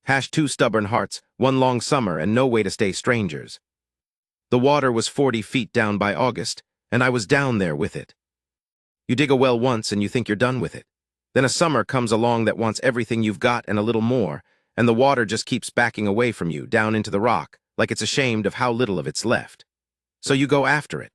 Hash two stubborn hearts, one long summer, and no way to stay strangers. The water was 40 feet down by August, and I was down there with it. You dig a well once and you think you're done with it. Then a summer comes along that wants everything you've got and a little more, and the water just keeps backing away from you, down into the rock, like it's ashamed of how little of it's left. So you go after it.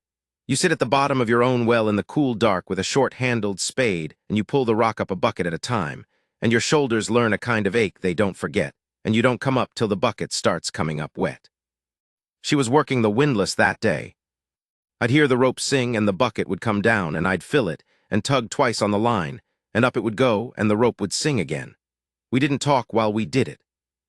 You sit at the bottom of your own well in the cool dark with a short-handled spade, and you pull the rock up a bucket at a time, and your shoulders learn a kind of ache they don't forget, and you don't come up till the bucket starts coming up wet. She was working the windlass that day. I'd hear the rope sing and the bucket would come down, and I'd fill it and tug twice on the line, and up it would go and the rope would sing again. We didn't talk while we did it.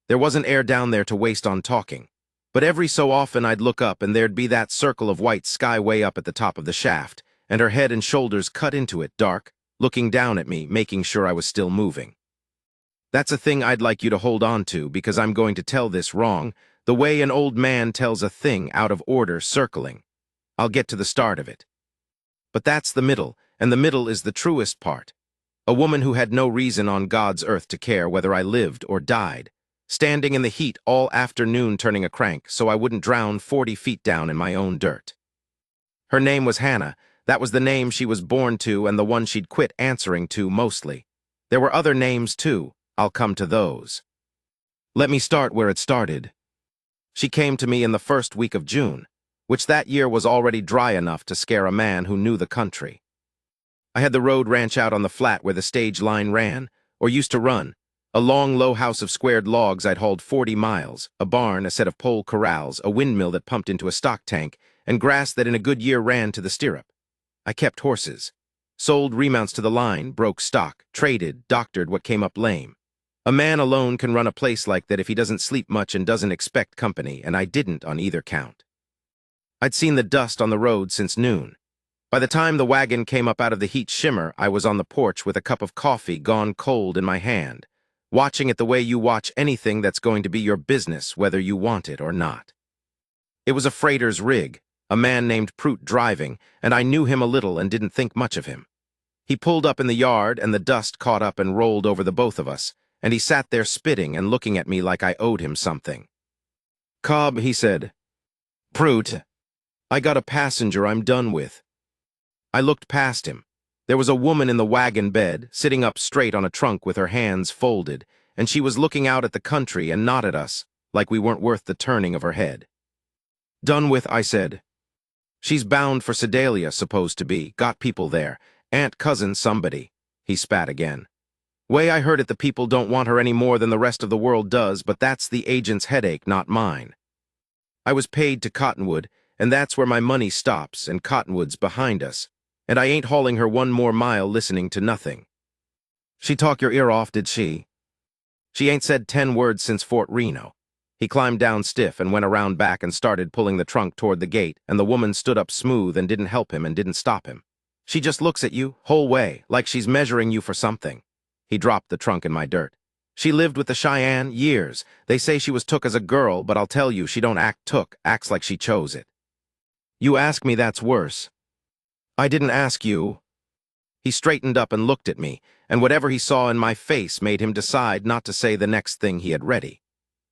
There wasn't air down there to waste on talking. But every so often I'd look up and there'd be that circle of white sky way up at the top of the shaft, and her head and shoulders cut into it, dark, looking down at me, making sure I was still moving. That's a thing I'd like you to hold on to, because I'm going to tell this wrong, the way an old man tells a thing out of order, circling. I'll get to the start of it. But that's the middle, and the middle is the truest part. A woman who had no reason on God's earth to care whether I lived or died, standing in the heat all afternoon turning a crank so I wouldn't drown 40 feet down in my own dirt. Her name was Hannah. That was the name she was born to and the one she'd quit answering to mostly. There were other names too. I'll come to those. Let me start where it started. She came to me in the first week of June, which that year was already dry enough to scare a man who knew the country. I had the road ranch out on the flat where the stage line ran, or used to run, a long, low house of squared logs I'd hauled 40 miles, a barn, a set of pole corrals, a windmill that pumped into a stock tank, and grass that in a good year ran to the stirrup. I kept horses, sold remounts to the line, broke stock, traded, doctored what came up lame. A man alone can run a place like that if he doesn't sleep much and doesn't expect company, and I didn't on either count. I'd seen the dust on the road since noon. By the time the wagon came up out of the heat shimmer, I was on the porch with a cup of coffee gone cold in my hand, watching it the way you watch anything that's going to be your business, whether you want it or not. It was a freighter's rig, a man named Prout driving, and I knew him a little and didn't think much of him. He pulled up in the yard, and the dust caught up and rolled over the both of us, and he sat there spitting and looking at me like I owed him something. "Cobb," he said. "Prout, I got a passenger I'm done with." I looked past him. There was a woman in the wagon bed, sitting up straight on a trunk with her hands folded, and she was looking out at the country and not at us, like we weren't worth the turning of her head. "Done with," I said. "She's bound for Sedalia, supposed to be. Got people there. Aunt, cousin, somebody." He spat again. "Way I heard it, the people don't want her any more than the rest of the world does, but that's the agent's headache, not mine. I was paid to Cottonwood, and that's where my money stops, and Cottonwood's behind us, and I ain't hauling her one more mile listening to nothing." "She talk your ear off, did she?" "She ain't said 10 words since Fort Reno." He climbed down stiff and went around back and started pulling the trunk toward the gate, and the woman stood up smooth and didn't help him and didn't stop him. "She just looks at you, whole way, like she's measuring you for something." He dropped the trunk in my dirt. "She lived with the Cheyenne years. They say she was took as a girl, but I'll tell you, she don't act took, acts like she chose it." "You ask me, that's worse." "I didn't ask you." He straightened up and looked at me, and whatever he saw in my face made him decide not to say the next thing he had ready.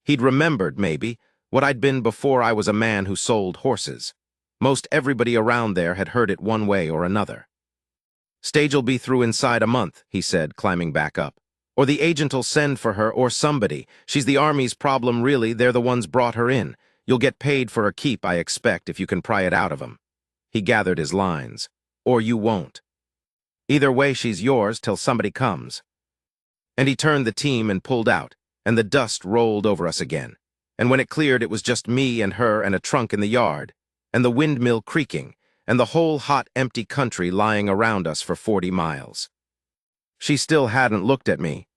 He'd remembered, maybe, what I'd been before I was a man who sold horses. Most everybody around there had heard it one way or another. "Stage'll be through inside a month," he said, climbing back up. "Or the agent'll send for her, or somebody. She's the Army's problem, really. They're the ones brought her in. You'll get paid for her keep, I expect, if you can pry it out of 'em." He gathered his lines. "Or you won't. Either way, she's yours till somebody comes." And he turned the team and pulled out, and the dust rolled over us again. And when it cleared, it was just me and her and a trunk in the yard, and the windmill creaking, and the whole hot, empty country lying around us for 40 miles. She still hadn't looked at me.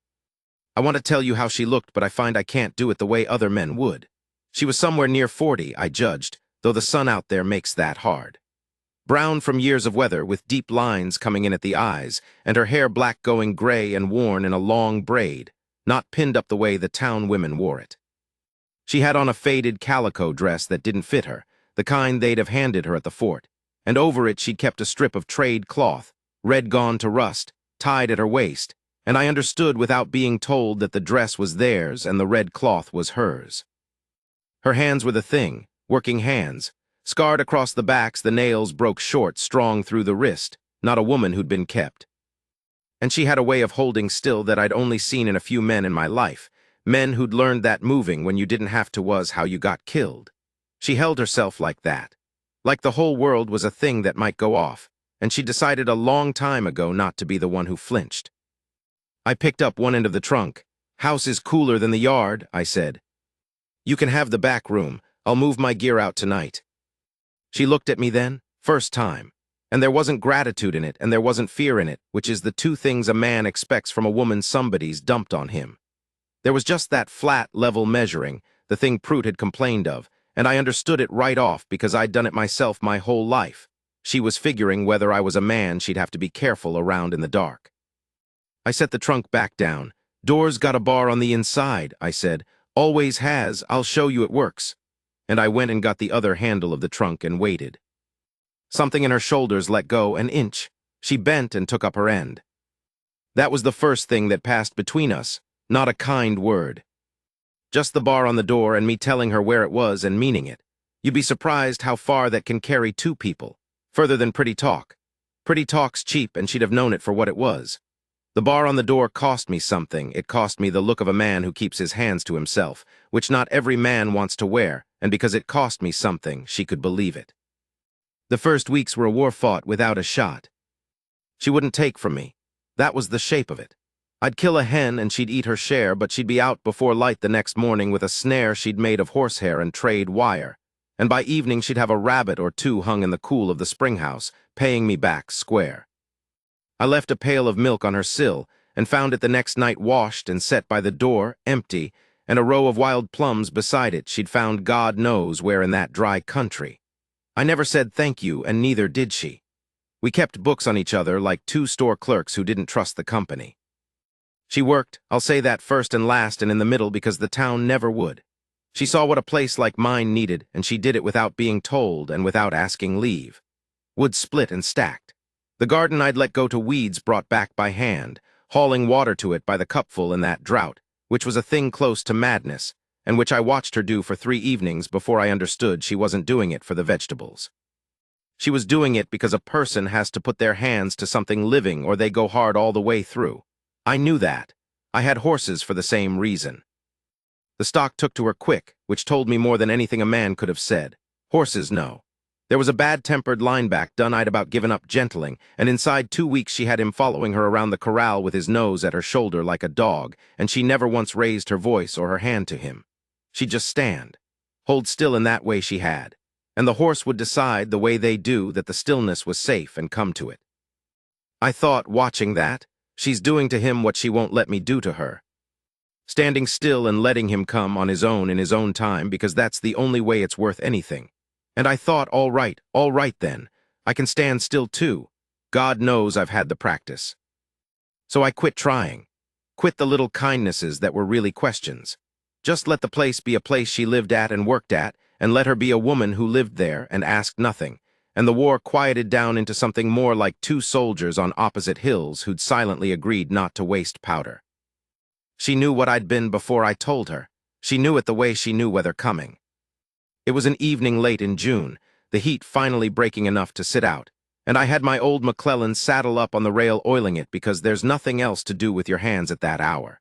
I want to tell you how she looked, but I find I can't do it the way other men would. She was somewhere near 40, I judged, though the sun out there makes that hard. Brown from years of weather, with deep lines coming in at the eyes, and her hair black going gray and worn in a long braid, not pinned up the way the town women wore it. She had on a faded calico dress that didn't fit her, the kind they'd have handed her at the fort, and over it she'd kept a strip of trade cloth, red gone to rust, tied at her waist, and I understood without being told that the dress was theirs and the red cloth was hers. Her hands were the thing, working hands. Scarred across the backs, the nails broke short, strong through the wrist, not a woman who'd been kept. And she had a way of holding still that I'd only seen in a few men in my life, men who'd learned that moving when you didn't have to was how you got killed. She held herself like that, like the whole world was a thing that might go off, and she decided a long time ago not to be the one who flinched. I picked up one end of the trunk. "House is cooler than the yard," I said. "You can have the back room. I'll move my gear out tonight." She looked at me then, first time, and there wasn't gratitude in it and there wasn't fear in it, which is the two things a man expects from a woman somebody's dumped on him. There was just that flat, level measuring, the thing Prout had complained of, and I understood it right off because I'd done it myself my whole life. She was figuring whether I was a man she'd have to be careful around in the dark. I set the trunk back down. "Door's got a bar on the inside," I said. "Always has. I'll show you it works." And I went and got the other handle of the trunk and waited. Something in her shoulders let go an inch. She bent and took up her end. That was the first thing that passed between us, not a kind word. Just the bar on the door and me telling her where it was and meaning it. You'd be surprised how far that can carry two people, further than pretty talk. Pretty talk's cheap and she'd have known it for what it was. The bar on the door cost me something. It cost me the look of a man who keeps his hands to himself, which not every man wants to wear, and because it cost me something, she could believe it. The first weeks were a war fought without a shot. She wouldn't take from me. That was the shape of it. I'd kill a hen and she'd eat her share, but she'd be out before light the next morning with a snare she'd made of horsehair and trade wire, and by evening she'd have a rabbit or two hung in the cool of the spring house, paying me back square. I left a pail of milk on her sill and found it the next night washed and set by the door, empty, and a row of wild plums beside it she'd found God knows where in that dry country. I never said thank you, and neither did she. We kept books on each other like two store clerks who didn't trust the company. She worked, I'll say that first and last and in the middle because the town never would. She saw what a place like mine needed, and she did it without being told and without asking leave. Wood split and stacked. The garden I'd let go to weeds brought back by hand, hauling water to it by the cupful in that drought, which was a thing close to madness, and which I watched her do for 3 evenings before I understood she wasn't doing it for the vegetables. She was doing it because a person has to put their hands to something living or they go hard all the way through. I knew that. I had horses for the same reason. The stock took to her quick, which told me more than anything a man could have said. Horses know. There was a bad-tempered lineback done I'd about given up gentling, and inside 2 weeks she had him following her around the corral with his nose at her shoulder like a dog, and she never once raised her voice or her hand to him. She'd just stand, hold still in that way she had, and the horse would decide the way they do that the stillness was safe and come to it. I thought, watching that, she's doing to him what she won't let me do to her. Standing still and letting him come on his own in his own time because that's the only way it's worth anything. And I thought, all right then, I can stand still too. God knows I've had the practice. So I quit trying. Quit the little kindnesses that were really questions. Just let the place be a place she lived at and worked at, and let her be a woman who lived there and asked nothing. And the war quieted down into something more like 2 soldiers on opposite hills who'd silently agreed not to waste powder. She knew what I'd been before I told her. She knew it the way she knew weather coming. It was an evening late in June, the heat finally breaking enough to sit out, and I had my old McClellan saddle up on the rail oiling it because there's nothing else to do with your hands at that hour.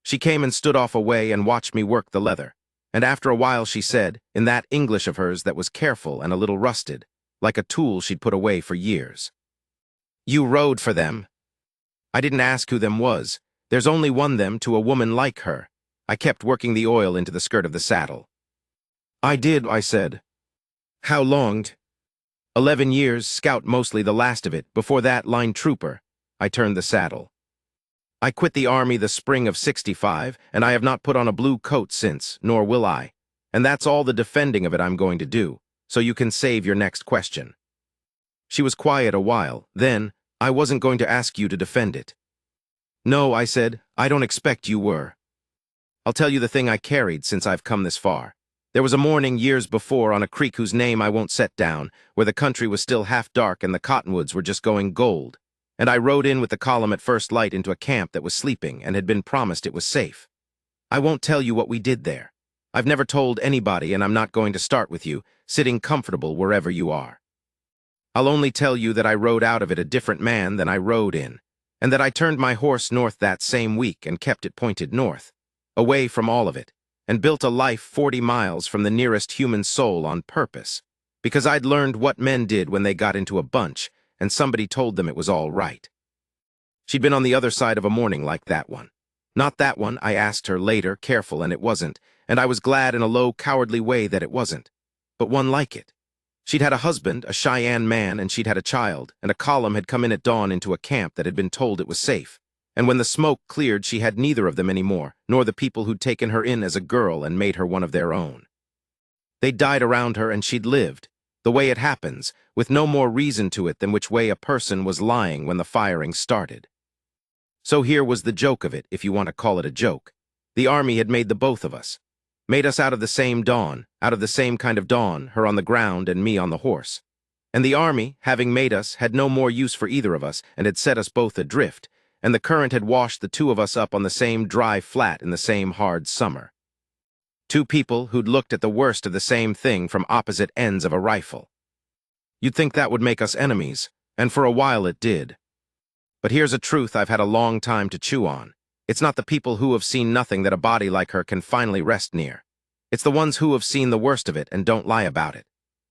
She came and stood off away and watched me work the leather, and after a while she said, in that English of hers that was careful and a little rusted, like a tool she'd put away for years. "You rode for them." I didn't ask who them was. There's only one them to a woman like her. I kept working the oil into the skirt of the saddle. "I did," I said. "How longed?" 11 years, scout mostly the last of it, before that line trooper. I turned the saddle. I quit the army the spring of '65, and I have not put on a blue coat since, nor will I. And that's all the defending of it I'm going to do, so you can save your next question. She was quiet a while, then, "I wasn't going to ask you to defend it." "No," I said, "I don't expect you were. I'll tell you the thing I carried since I've come this far. There was a morning years before on a creek whose name I won't set down, where the country was still half dark and the cottonwoods were just going gold. and I rode in with the column at first light into a camp that was sleeping and had been promised it was safe. I won't tell you what we did there. I've never told anybody, and I'm not going to start with you, sitting comfortable wherever you are. I'll only tell you that I rode out of it a different man than I rode in, and that I turned my horse north that same week and kept it pointed north, away from all of it, and built a life 40 miles from the nearest human soul on purpose, because I'd learned what men did when they got into a bunch, and somebody told them it was all right. She'd been on the other side of a morning like that one. Not that one, I asked her later, careful, and it wasn't, and I was glad in a low, cowardly way that it wasn't, but one like it. She'd had a husband, a Cheyenne man, and she'd had a child, and a column had come in at dawn into a camp that had been told it was safe. And when the smoke cleared, she had neither of them anymore, nor the people who'd taken her in as a girl and made her one of their own. They'd died around her, and she'd lived, the way it happens, with no more reason to it than which way a person was lying when the firing started. So here was the joke of it, if you want to call it a joke. The army had made the both of us. Made us out of the same dawn, out of the same kind of dawn, her on the ground and me on the horse. And the army, having made us, had no more use for either of us and had set us both adrift, and the current had washed the two of us up on the same dry flat in the same hard summer. Two people who'd looked at the worst of the same thing from opposite ends of a rifle. You'd think that would make us enemies, and for a while it did. But here's a truth I've had a long time to chew on. It's not the people who have seen nothing that a body like her can finally rest near. It's the ones who have seen the worst of it and don't lie about it.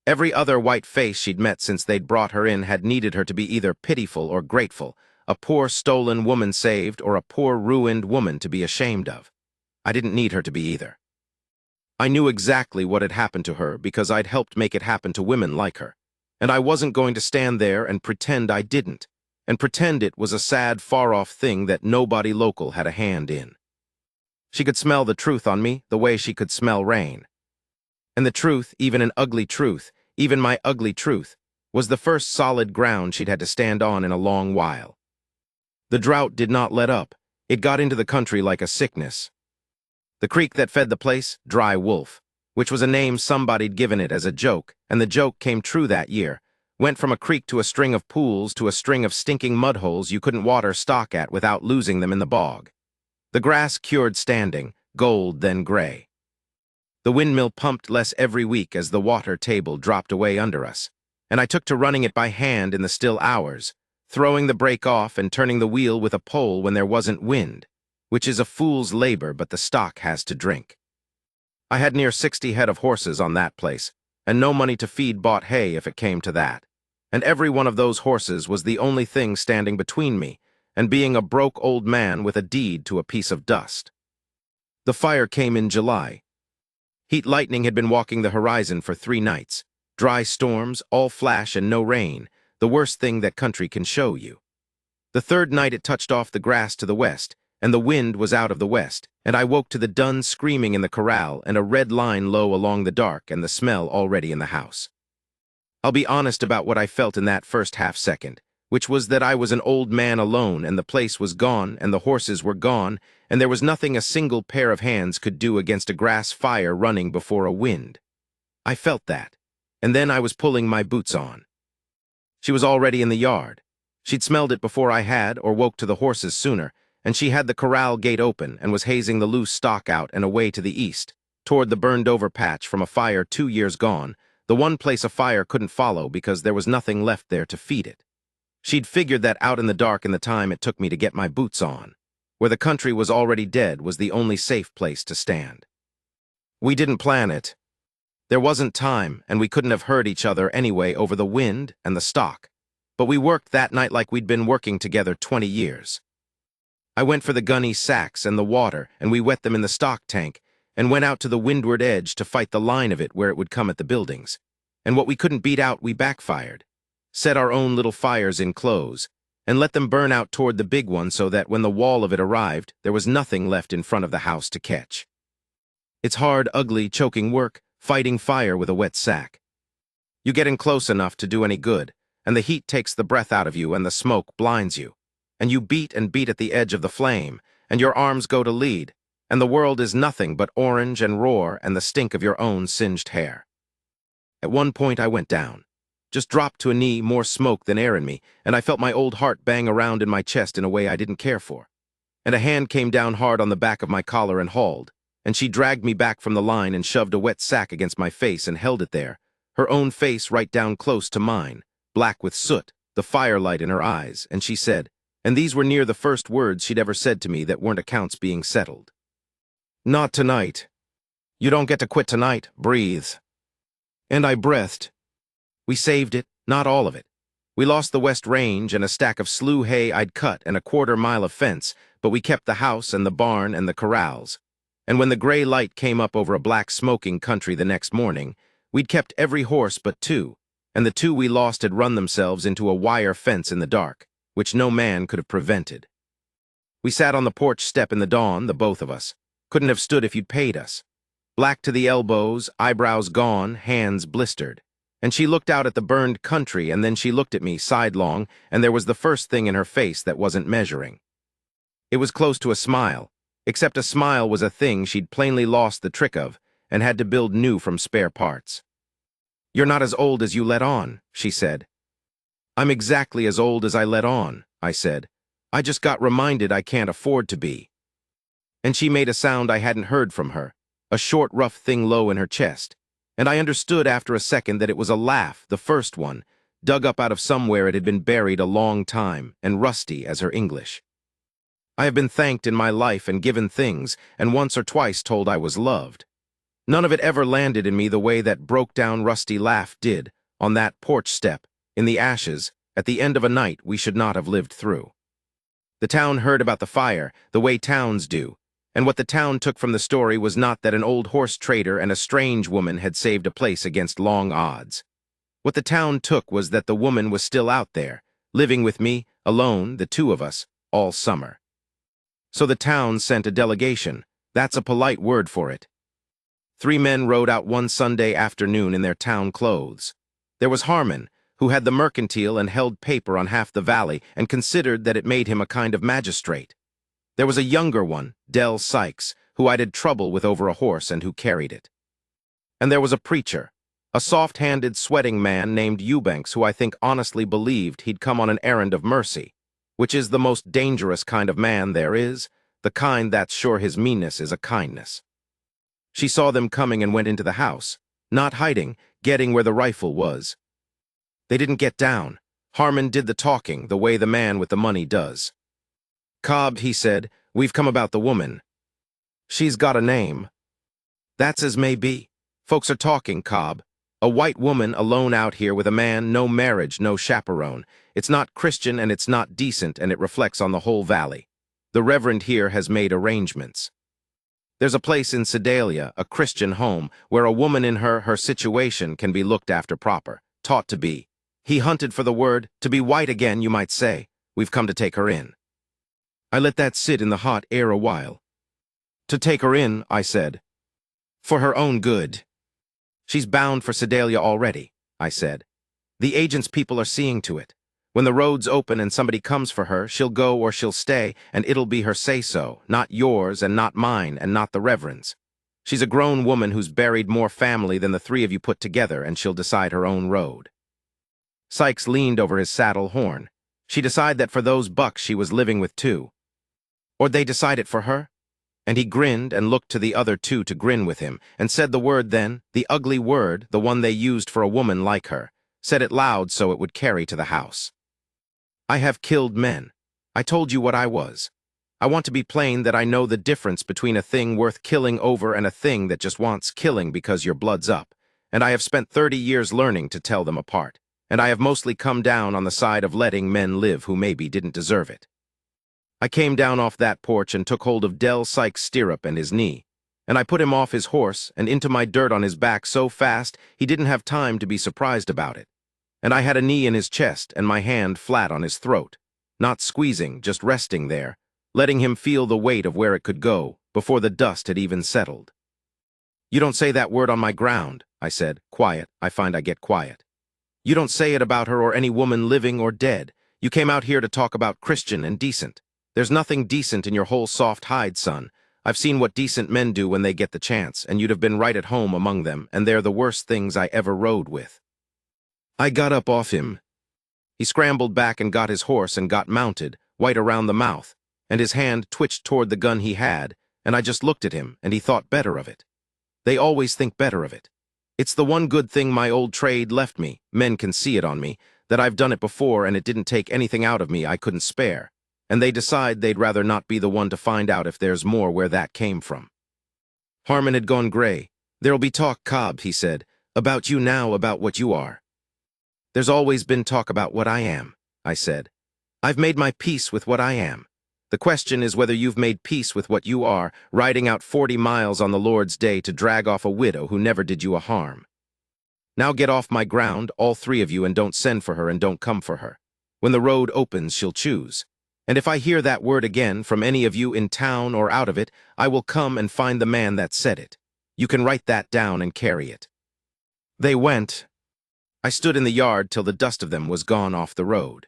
Every other white face she'd met since they'd brought her in had needed her to be either pitiful or grateful, a poor stolen woman saved or a poor ruined woman to be ashamed of. I didn't need her to be either. I knew exactly what had happened to her because I'd helped make it happen to women like her, and I wasn't going to stand there and pretend I didn't, and pretend it was a sad, far-off thing that nobody local had a hand in. She could smell the truth on me the way she could smell rain. And the truth, even an ugly truth, even my ugly truth, was the first solid ground she'd had to stand on in a long while. The drought did not let up. It got into the country like a sickness. The creek that fed the place, Dry Wolf, which was a name somebody'd given it as a joke, and the joke came true that year, went from a creek to a string of pools to a string of stinking mud holes you couldn't water stock at without losing them in the bog. The grass cured standing, gold then gray. The windmill pumped less every week as the water table dropped away under us, and I took to running it by hand in the still hours, throwing the brake off and turning the wheel with a pole when there wasn't wind, which is a fool's labor but the stock has to drink. I had near 60 head of horses on that place, and no money to feed bought hay if it came to that. And every one of those horses was the only thing standing between me and being a broke old man with a deed to a piece of dust. The fire came in July. Heat lightning had been walking the horizon for 3 nights. Dry storms, all flash and no rain, the worst thing that country can show you. The 3rd night it touched off the grass to the west, and the wind was out of the west, and I woke to the dun screaming in the corral and a red line low along the dark and the smell already in the house. I'll be honest about what I felt in that first half second, which was that I was an old man alone and the place was gone and the horses were gone and there was nothing a single pair of hands could do against a grass fire running before a wind. I felt that, and then I was pulling my boots on. She was already in the yard. She'd smelled it before I had or woke to the horses sooner, and she had the corral gate open and was hazing the loose stock out and away to the east, toward the burned-over patch from a fire 2 years gone, the one place a fire couldn't follow because there was nothing left there to feed it. She'd figured that out in the dark in the time it took me to get my boots on. Where the country was already dead was the only safe place to stand. We didn't plan it. There wasn't time, and we couldn't have heard each other anyway over the wind and the stock. But we worked that night like we'd been working together 20 years. I went for the gunny sacks and the water, and we wet them in the stock tank, and went out to the windward edge to fight the line of it where it would come at the buildings. And what we couldn't beat out, we backfired. Set our own little fires in close, and let them burn out toward the big one so that when the wall of it arrived, there was nothing left in front of the house to catch. It's hard, ugly, choking work, fighting fire with a wet sack. You get in close enough to do any good, and the heat takes the breath out of you and the smoke blinds you, and you beat and beat at the edge of the flame, and your arms go to lead, and the world is nothing but orange and roar and the stink of your own singed hair. At one point I went down. just dropped to a knee, more smoke than air in me, and I felt my old heart bang around in my chest in a way I didn't care for. And a hand came down hard on the back of my collar and hauled, and she dragged me back from the line and shoved a wet sack against my face and held it there, her own face right down close to mine, black with soot, the firelight in her eyes, and she said, and these were near the first words she'd ever said to me that weren't accounts being settled. "Not tonight. You don't get to quit tonight. Breathe." And I breathed. We saved it, not all of it. We lost the West Range and a stack of slough hay I'd cut and a quarter-mile of fence, but we kept the house and the barn and the corrals. And when the gray light came up over a black smoking country the next morning, we'd kept every horse but two, and the two we lost had run themselves into a wire fence in the dark, which no man could have prevented. We sat on the porch step in the dawn, the both of us. Couldn't have stood if you'd paid us. Black to the elbows, eyebrows gone, hands blistered. And she looked out at the burned country, and then she looked at me sidelong, and there was the first thing in her face that wasn't measuring. It was close to a smile, except a smile was a thing she'd plainly lost the trick of and had to build new from spare parts. "You're not as old as you let on," she said. "I'm exactly as old as I let on," I said. "I just got reminded I can't afford to be." And she made a sound I hadn't heard from her, a short, rough thing low in her chest, and I understood after a second that it was a laugh, the first one, dug up out of somewhere it had been buried a long time and rusty as her English. I have been thanked in my life and given things, and once or twice told I was loved. None of it ever landed in me the way that broke-down rusty laugh did, on that porch step, in the ashes, at the end of a night we should not have lived through. The town heard about the fire, the way towns do, and what the town took from the story was not that an old horse trader and a strange woman had saved a place against long odds. What the town took was that the woman was still out there, living with me, alone, the two of us, all summer. So the town sent a delegation. That's a polite word for it. 3 men rode out one Sunday afternoon in their town clothes. There was Harmon, who had the mercantile and held paper on half the valley and considered that it made him a kind of magistrate. There was a younger one, Del Sykes, who I'd had trouble with over a horse and who carried it. And there was a preacher, a soft-handed, sweating man named Eubanks, who I think honestly believed he'd come on an errand of mercy, which is the most dangerous kind of man there is, the kind that's sure his meanness is a kindness. She saw them coming and went into the house, not hiding, getting where the rifle was. They didn't get down. Harmon did the talking, the way the man with the money does. "Cobb," he said, "we've come about the woman. She's got a name." "That's as may be. Folks are talking, Cobb. A white woman alone out here with a man, no marriage, no chaperone. It's not Christian and it's not decent, and it reflects on the whole valley. The Reverend here has made arrangements. There's a place in Sedalia, a Christian home, where a woman in her situation can be looked after proper, taught to be. He hunted for the word, to be white again, you might say. We've come to take her in." I let that sit in the hot air a while. "To take her in," I said. "For her own good." "She's bound for Sedalia already," I said. "The agent's people are seeing to it. When the road's open and somebody comes for her, she'll go or she'll stay, and it'll be her say-so, not yours and not mine and not the Reverend's. She's a grown woman who's buried more family than the 3 of you put together, and she'll decide her own road." Sykes leaned over his saddle horn. "She decide that for those bucks she was living with 2. Or they decide it for her?" And he grinned and looked to the other 2 to grin with him, and said the word then, the ugly word, the one they used for a woman like her, said it loud so it would carry to the house. "I have killed men. I told you what I was. I want to be plain that I know the difference between a thing worth killing over and a thing that just wants killing because your blood's up, and I have spent 30 years learning to tell them apart, and I have mostly come down on the side of letting men live who maybe didn't deserve it." I came down off that porch and took hold of Del Sykes' stirrup and his knee, and I put him off his horse and into my dirt on his back so fast he didn't have time to be surprised about it. And I had a knee in his chest and my hand flat on his throat, not squeezing, just resting there, letting him feel the weight of where it could go before the dust had even settled. "You don't say that word on my ground," I said, quiet. I find I get quiet. "You don't say it about her or any woman living or dead. You came out here to talk about Christian and decent. There's nothing decent in your whole soft hide, son. I've seen what decent men do when they get the chance, and you'd have been right at home among them, and they're the worst things I ever rode with." I got up off him. He scrambled back and got his horse and got mounted, white around the mouth, and his hand twitched toward the gun he had, and I just looked at him, and he thought better of it. They always think better of it. It's the one good thing my old trade left me, men can see it on me, that I've done it before and it didn't take anything out of me I couldn't spare, and they decide they'd rather not be the one to find out if there's more where that came from. Harmon had gone gray. There'll be talk, Cobb, he said, about you now, about what you are. There's always been talk about what I am, I said. I've made my peace with what I am. The question is whether you've made peace with what you are, riding out 40 miles on the Lord's day to drag off a widow who never did you a harm. Now get off my ground, all three of you, and don't send for her and don't come for her. When the road opens, she'll choose. And if I hear that word again from any of you in town or out of it, I will come and find the man that said it. You can write that down and carry it. They went. I stood in the yard till the dust of them was gone off the road.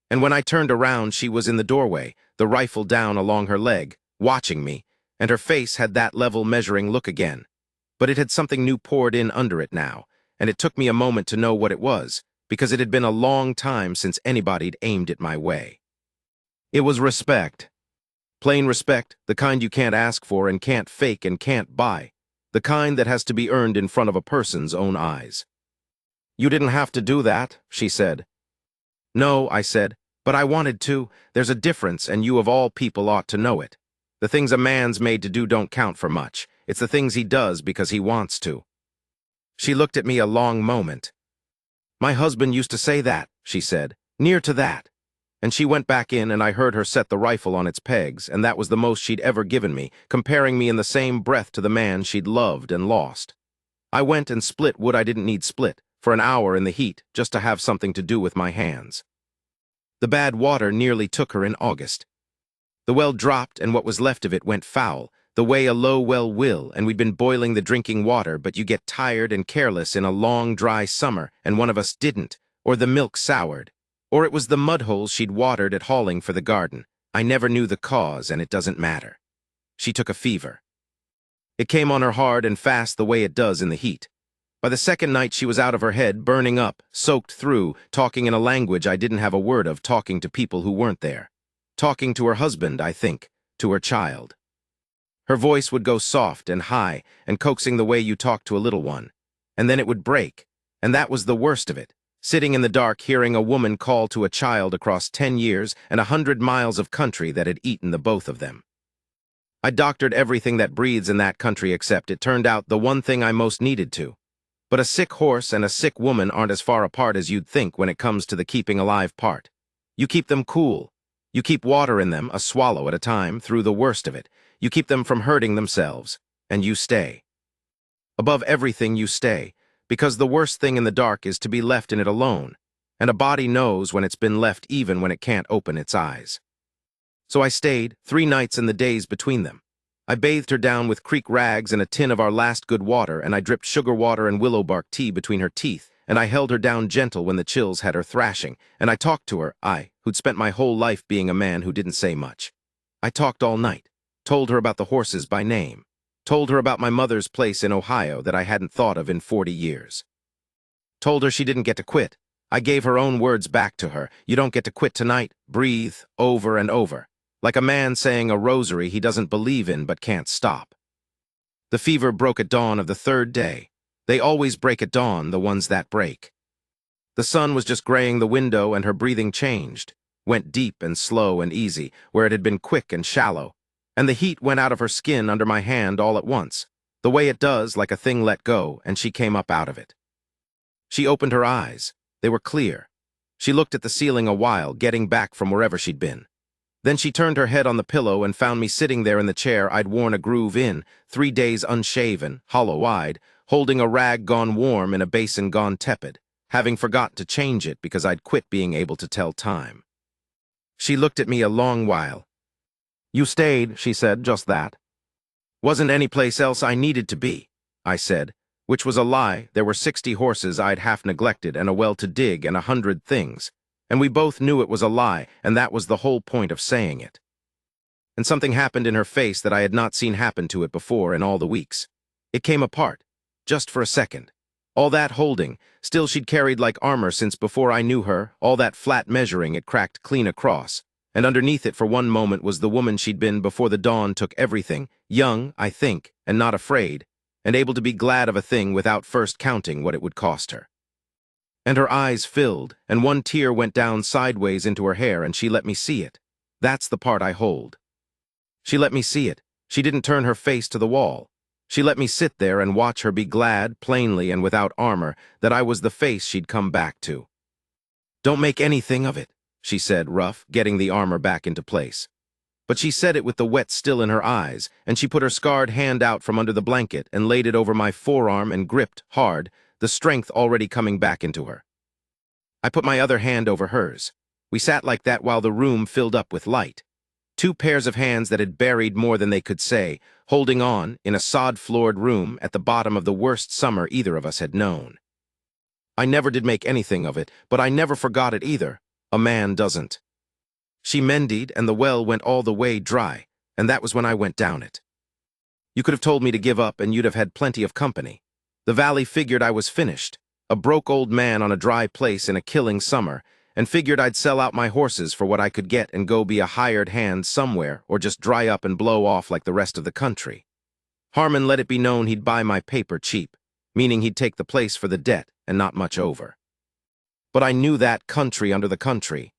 And when I turned around, she was in the doorway, the rifle down along her leg, watching me, and her face had that level measuring look again. But it had something new poured in under it now, and it took me a moment to know what it was, because it had been a long time since anybody'd aimed it my way. It was respect. Plain respect, the kind you can't ask for and can't fake and can't buy, the kind that has to be earned in front of a person's own eyes. You didn't have to do that, she said. No, I said, but I wanted to. There's a difference, and you of all people ought to know it. The things a man's made to do don't count for much. It's the things he does because he wants to. She looked at me a long moment. My husband used to say that, she said, near to that. And she went back in, and I heard her set the rifle on its pegs, and that was the most she'd ever given me, comparing me in the same breath to the man she'd loved and lost. I went and split wood I didn't need split, for an hour in the heat, just to have something to do with my hands. The bad water nearly took her in August. The well dropped, and what was left of it went foul, the way a low well will, and we'd been boiling the drinking water, but you get tired and careless in a long, dry summer, and one of us didn't, or the milk soured. Or it was the mud holes she'd watered at hauling for the garden. I never knew the cause, and it doesn't matter. She took a fever. It came on her hard and fast the way it does in the heat. By the second night she was out of her head, burning up, soaked through, talking in a language I didn't have a word of, talking to people who weren't there. Talking to her husband, I think, to her child. Her voice would go soft and high and coaxing the way you talk to a little one. And then it would break, and that was the worst of it. Sitting in the dark, hearing a woman call to a child across 10 years and 100 miles of country that had eaten the both of them. I doctored everything that breathes in that country except, it turned out, the one thing I most needed to. But a sick horse and a sick woman aren't as far apart as you'd think when it comes to the keeping alive part. You keep them cool. You keep water in them, a swallow at a time, through the worst of it. You keep them from hurting themselves, and you stay. Above everything, you stay. Because the worst thing in the dark is to be left in it alone, and a body knows when it's been left even when it can't open its eyes. So I stayed, 3 nights and the days between them. I bathed her down with creek rags and a tin of our last good water, and I dripped sugar water and willow bark tea between her teeth, and I held her down gentle when the chills had her thrashing, and I talked to her, I, who'd spent my whole life being a man who didn't say much. I talked all night, told her about the horses by name. Told her about my mother's place in Ohio that I hadn't thought of in 40 years. Told her she didn't get to quit. I gave her own words back to her. You don't get to quit tonight. Breathe, over and over. Like a man saying a rosary he doesn't believe in but can't stop. The fever broke at dawn of the 3rd day. They always break at dawn, the ones that break. The sun was just graying the window and her breathing changed. Went deep and slow and easy, where it had been quick and shallow. And the heat went out of her skin under my hand all at once, the way it does, like a thing let go, and she came up out of it. She opened her eyes. They were clear. She looked at the ceiling a while, getting back from wherever she'd been. Then she turned her head on the pillow and found me sitting there in the chair I'd worn a groove in, 3 days unshaven, hollow-eyed, holding a rag gone warm in a basin gone tepid, having forgotten to change it because I'd quit being able to tell time. She looked at me a long while. You stayed, she said, just that. Wasn't any place else I needed to be, I said, which was a lie. There were 60 horses I'd half neglected and a well to dig and 100 things, and we both knew it was a lie, and that was the whole point of saying it. And something happened in her face that I had not seen happen to it before in all the weeks. It came apart, just for a second. All that holding, still she'd carried like armor since before I knew her, all that flat measuring it cracked clean across, and underneath it for one moment was the woman she'd been before the dawn took everything, young, I think, and not afraid, and able to be glad of a thing without first counting what it would cost her. And her eyes filled, and one tear went down sideways into her hair, and she let me see it. That's the part I hold. She let me see it. She didn't turn her face to the wall. She let me sit there and watch her be glad, plainly and without armor, that I was the face she'd come back to. "Don't make anything of it," she said, rough, getting the armor back into place. But she said it with the wet still in her eyes, and she put her scarred hand out from under the blanket and laid it over my forearm and gripped, hard, the strength already coming back into her. I put my other hand over hers. We sat like that while the room filled up with light. Two pairs of hands that had buried more than they could say, holding on in a sod-floored room at the bottom of the worst summer either of us had known. I never did make anything of it, but I never forgot it either. A man doesn't. She mended, and the well went all the way dry, and that was when I went down it. You could have told me to give up, and you'd have had plenty of company. The valley figured I was finished, a broke old man on a dry place in a killing summer, and figured I'd sell out my horses for what I could get and go be a hired hand somewhere or just dry up and blow off like the rest of the country. Harmon let it be known he'd buy my paper cheap, meaning he'd take the place for the debt and not much over. But I knew that country under the country.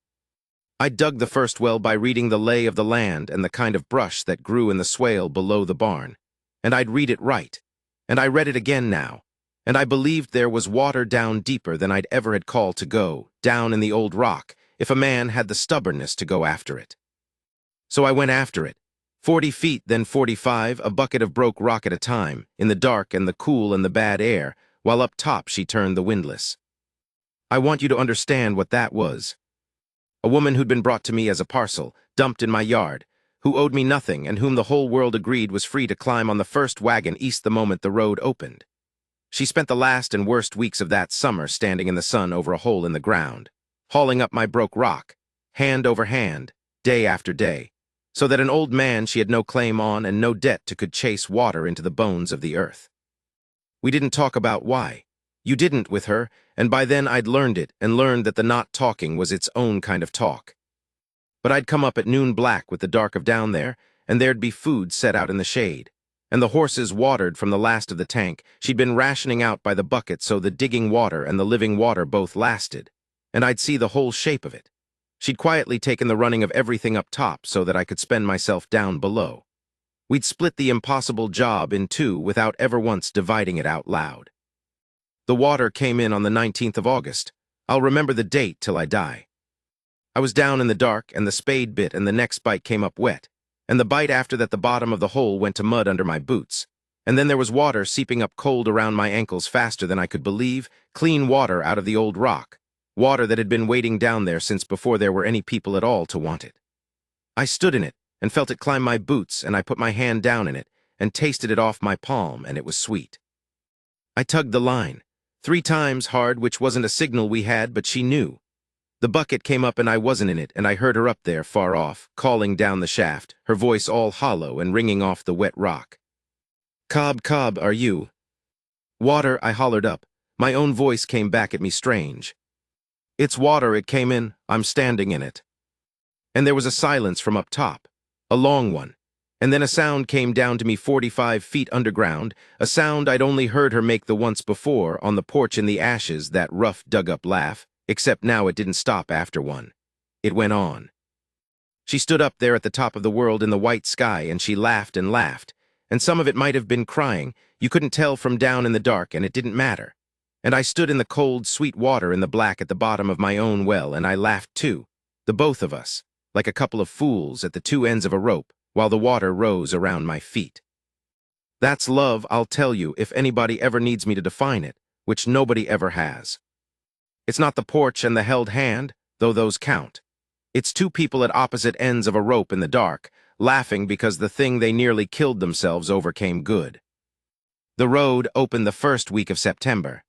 I dug the first well by reading the lay of the land and the kind of brush that grew in the swale below the barn, and I'd read it right, and I read it again now. And I believed there was water down deeper than I'd ever had called to go, down in the old rock, if a man had the stubbornness to go after it. So I went after it, 40 feet, then 45, a bucket of broke rock at a time, in the dark and the cool and the bad air, while up top she turned the windlass. I want you to understand what that was. A woman who'd been brought to me as a parcel, dumped in my yard, who owed me nothing and whom the whole world agreed was free to climb on the first wagon east the moment the road opened. She spent the last and worst weeks of that summer standing in the sun over a hole in the ground, hauling up my broke rock, hand over hand, day after day, so that an old man she had no claim on and no debt to could chase water into the bones of the earth. We didn't talk about why. You didn't with her, and by then I'd learned it and learned that the not talking was its own kind of talk. But I'd come up at noon black with the dark of down there, and there'd be food set out in the shade. And the horses watered from the last of the tank. She'd been rationing out by the bucket so the digging water and the living water both lasted, and I'd see the whole shape of it. She'd quietly taken the running of everything up top so that I could spend myself down below. We'd split the impossible job in two without ever once dividing it out loud. The water came in on the 19th of August. I'll remember the date till I die. I was down in the dark, and the spade bit, and the next bite came up wet. And the bite after that the bottom of the hole went to mud under my boots. And then there was water seeping up cold around my ankles faster than I could believe, clean water out of the old rock, water that had been waiting down there since before there were any people at all to want it. I stood in it and felt it climb my boots, and I put my hand down in it and tasted it off my palm, and it was sweet. I tugged the line, 3 times hard, which wasn't a signal we had, but she knew. The bucket came up and I wasn't in it, and I heard her up there, far off, calling down the shaft, her voice all hollow and ringing off the wet rock. "Cobb, Cobb, are you?" "Water," I hollered up. My own voice came back at me strange. "It's water," it came in. "I'm standing in it." And there was a silence from up top, a long one, and then a sound came down to me 45 feet underground, a sound I'd only heard her make the once before on the porch in the ashes, that rough dug-up laugh. Except now it didn't stop after one. It went on. She stood up there at the top of the world in the white sky, and she laughed and laughed, and some of it might have been crying. You couldn't tell from down in the dark, and it didn't matter. And I stood in the cold, sweet water in the black at the bottom of my own well, and I laughed too, the both of us, like a couple of fools at the two ends of a rope, while the water rose around my feet. That's love, I'll tell you, if anybody ever needs me to define it, which nobody ever has. It's not the porch and the held hand, though those count. It's two people at opposite ends of a rope in the dark, laughing because the thing they nearly killed themselves over came good. The road opened the first week of September.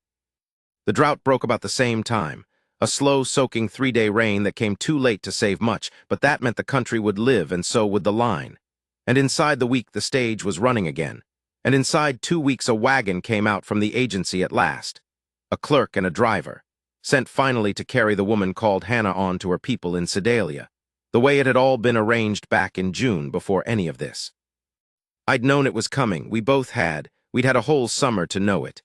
The drought broke about the same time, a slow, soaking 3-day rain that came too late to save much, but that meant the country would live, and so would the line. And inside the week the stage was running again, and inside 2 weeks a wagon came out from the agency at last. a clerk and a driver, sent finally to carry the woman called Hannah on to her people in Sedalia, the way it had all been arranged back in June before any of this. I'd known it was coming, we both had, we'd had a whole summer to know it.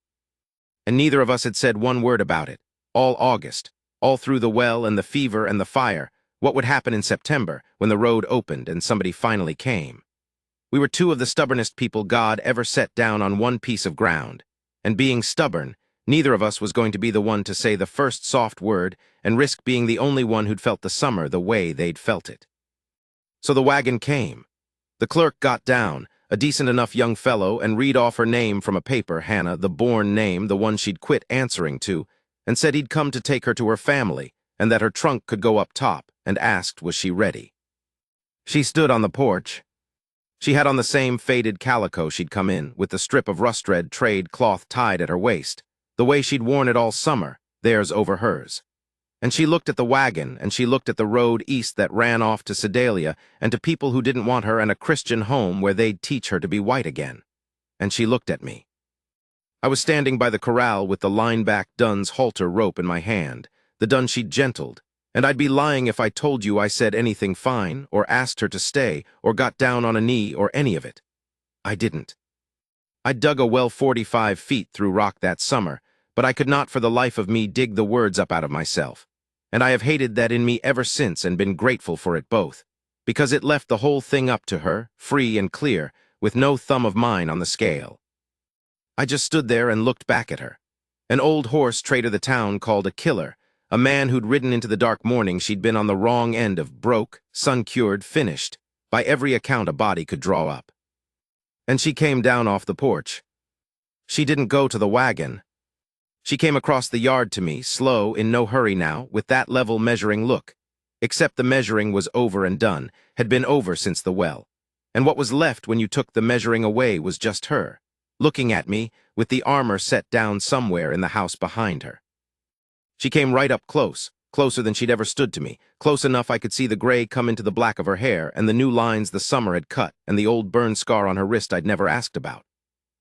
And neither of us had said one word about it, all August, all through the well and the fever and the fire, what would happen in September when the road opened and somebody finally came. We were two of the stubbornest people God ever set down on one piece of ground, and being stubborn, neither of us was going to be the one to say the first soft word and risk being the only one who'd felt the summer the way they'd felt it. So the wagon came. The clerk got down, a decent enough young fellow, and read off her name from a paper, Hannah, the born name, the one she'd quit answering to, and said he'd come to take her to her family, and that her trunk could go up top, and asked was she ready. She stood on the porch. She had on the same faded calico she'd come in, with the strip of rust-red trade cloth tied at her waist, the way she'd worn it all summer, theirs over hers. And she looked at the wagon, and she looked at the road east that ran off to Sedalia and to people who didn't want her and a Christian home where they'd teach her to be white again. And she looked at me. I was standing by the corral with the line-back Dunn's halter rope in my hand, the Dun she'd gentled, and I'd be lying if I told you I said anything fine, or asked her to stay, or got down on a knee, or any of it. I didn't. I'd dug a well 45 feet through rock that summer, but I could not for the life of me dig the words up out of myself. And I have hated that in me ever since and been grateful for it both, because it left the whole thing up to her, free and clear, with no thumb of mine on the scale. I just stood there and looked back at her. An old horse trader the town called a killer, a man who'd ridden into the dark morning she'd been on the wrong end of broke, sun-cured, finished, by every account a body could draw up. And she came down off the porch. She didn't go to the wagon. She came across the yard to me, slow, in no hurry now, with that level measuring look. Except the measuring was over and done, had been over since the well. And what was left when you took the measuring away was just her, looking at me, with the armor set down somewhere in the house behind her. She came right up close, closer than she'd ever stood to me, close enough I could see the gray come into the black of her hair and the new lines the summer had cut and the old burn scar on her wrist I'd never asked about.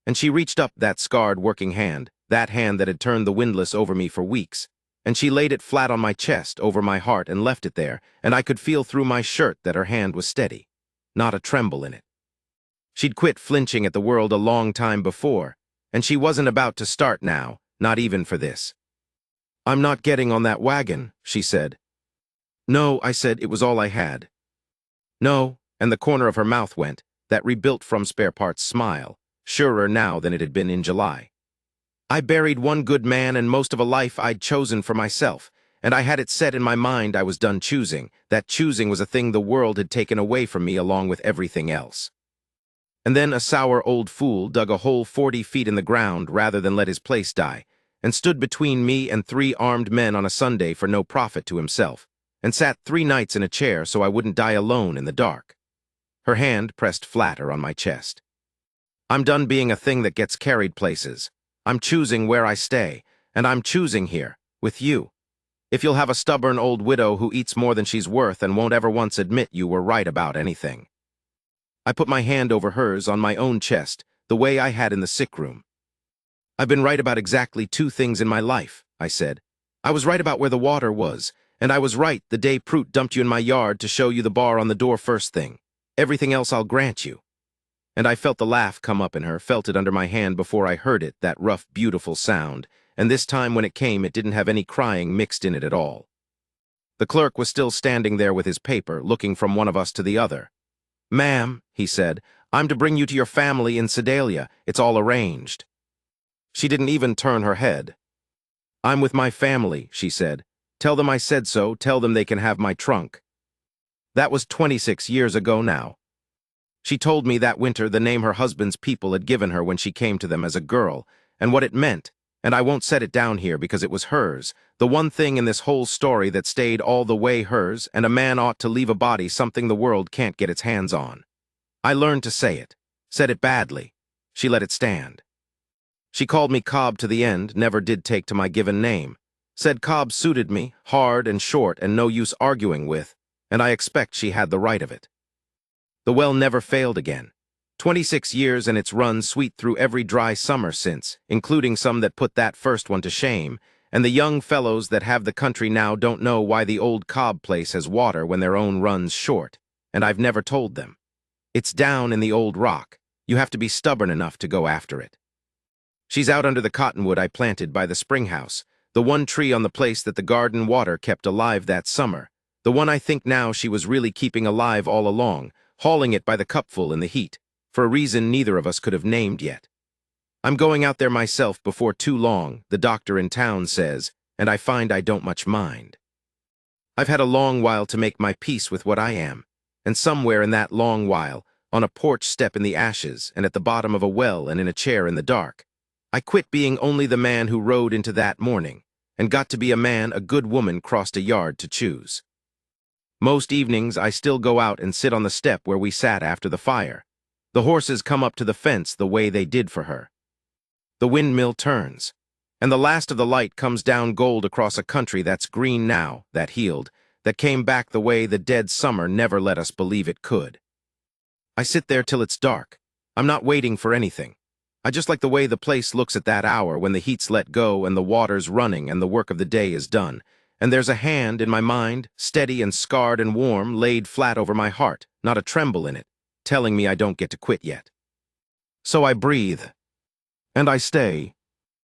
And she reached up that scarred working hand, that hand that had turned the windlass over me for weeks, and she laid it flat on my chest, over my heart, and left it there, and I could feel through my shirt that her hand was steady, not a tremble in it. She'd quit flinching at the world a long time before, and she wasn't about to start now, not even for this. "I'm not getting on that wagon," she said. "No," I said, "it was all I had." "No," and the corner of her mouth went, that rebuilt from spare parts smile, surer now than it had been in July. "I buried one good man and most of a life I'd chosen for myself, and I had it set in my mind I was done choosing, that choosing was a thing the world had taken away from me along with everything else. And then a sour old fool dug a hole 40 feet in the ground rather than let his place die, and stood between me and 3 armed men on a Sunday for no profit to himself, and sat 3 nights in a chair so I wouldn't die alone in the dark." Her hand pressed flatter on my chest. "I'm done being a thing that gets carried places. I'm choosing where I stay, and I'm choosing here, with you. If you'll have a stubborn old widow who eats more than she's worth and won't ever once admit you were right about anything." I put my hand over hers on my own chest, the way I had in the sick room. "I've been right about exactly 2 things in my life," I said. "I was right about where the water was, and I was right the day Prout dumped you in my yard to show you the bar on the door first thing. Everything else I'll grant you." And I felt the laugh come up in her, felt it under my hand before I heard it, that rough, beautiful sound, and this time when it came it didn't have any crying mixed in it at all. The clerk was still standing there with his paper, looking from one of us to the other. "Ma'am," he said, "I'm to bring you to your family in Sedalia. It's all arranged." She didn't even turn her head. "I'm with my family," she said. "Tell them I said so, tell them they can have my trunk." That was 26 years ago now. She told me that winter the name her husband's people had given her when she came to them as a girl, and what it meant, and I won't set it down here because it was hers, the one thing in this whole story that stayed all the way hers, and a man ought to leave a body something the world can't get its hands on. I learned to say it, said it badly. She let it stand. She called me Cobb to the end, never did take to my given name. Said Cobb suited me, hard and short and no use arguing with, and I expect she had the right of it. The well never failed again. 26 years and it's run sweet through every dry summer since, including some that put that first one to shame, and the young fellows that have the country now don't know why the old Cobb place has water when their own run's short, and I've never told them. It's down in the old rock. You have to be stubborn enough to go after it. She's out under the cottonwood I planted by the spring house, the one tree on the place that the garden water kept alive that summer, the one I think now she was really keeping alive all along, hauling it by the cupful in the heat, for a reason neither of us could have named yet. I'm going out there myself before too long, the doctor in town says, and I find I don't much mind. I've had a long while to make my peace with what I am, and somewhere in that long while, on a porch step in the ashes and at the bottom of a well and in a chair in the dark, I quit being only the man who rode into that morning, and got to be a man a good woman crossed a yard to choose. Most evenings I still go out and sit on the step where we sat after the fire. The horses come up to the fence the way they did for her. The windmill turns, and the last of the light comes down gold across a country that's green now, that healed, that came back the way the dead summer never let us believe it could. I sit there till it's dark. I'm not waiting for anything. I just like the way the place looks at that hour when the heat's let go and the water's running and the work of the day is done, and there's a hand in my mind, steady and scarred and warm, laid flat over my heart, not a tremble in it, telling me I don't get to quit yet. So I breathe, and I stay,